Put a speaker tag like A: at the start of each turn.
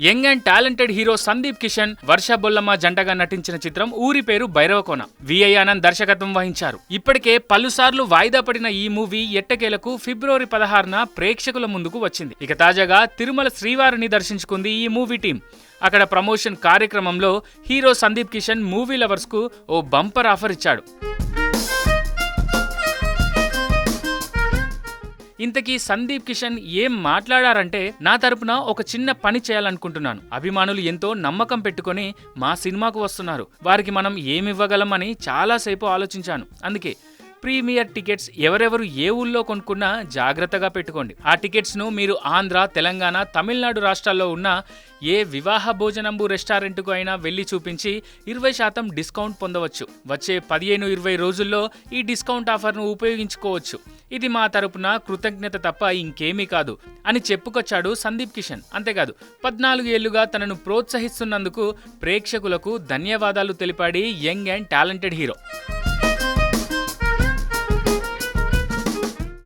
A: Young and talented hero Sundeep Kishan, Varsha Bollamma జంటగా నటించిన చిత్రం ఊరి పేరు భైరవకోన. విఐ ఆనంద్ దర్శకత్వం వహించారు. ఇప్పటికే పలుసార్లు వాయిదా పడిన ఈ మూవీ ఎట్టకేలకు ఫిబ్రవరి 16న ప్రేక్షకుల ముందుకు వచ్చింది. ఇక తాజాగా తిరుమల శ్రీవారిని దర్శించుకుంది ఈ మూవీ టీం. అక్కడ ప్రమోషన్ కార్యక్రమంలో hero Sundeep Kishan movie lovers కు ఓ బంపర్ ఆఫర్ ఇచ్చాడు. ఇంతకీ సందీప్ కిషన్ ఏం మాట్లాడారంటే, నా తరపున ఒక చిన్న పని చేయాలనుకుంటున్నాను. అభిమానులు ఎంతో నమ్మకం పెట్టుకొని మా సినిమాకు వస్తున్నారు. వారికి మనం ఏమివ్వగలం అని చాలాసేపు ఆలోచించాను. అందుకే ప్రీమియర్ టికెట్స్ ఎవరెవరు ఏ ఊళ్ళో కొనుక్కున్నా జాగ్రత్తగా పెట్టుకోండి. ఆ టికెట్స్ను మీరు ఆంధ్ర, తెలంగాణ, తమిళనాడు రాష్ట్రాల్లో ఉన్న ఏ వివాహ భోజనంబు రెస్టారెంట్కు అయినా వెళ్లి చూపించి 20% డిస్కౌంట్ పొందవచ్చు. వచ్చే 15-20 రోజుల్లో ఈ డిస్కౌంట్ ఆఫర్ను ఉపయోగించుకోవచ్చు. ఇది మా తరపున కృతజ్ఞత తప్ప ఇంకేమీ కాదు అని చెప్పుకొచ్చాడు సందీప్ కిషన్. అంతేకాదు 14 ఏళ్లుగా తనను ప్రోత్సహిస్తున్నందుకు ప్రేక్షకులకు ధన్యవాదాలు తెలిపాడు యంగ్ అండ్ టాలెంటెడ్ హీరో.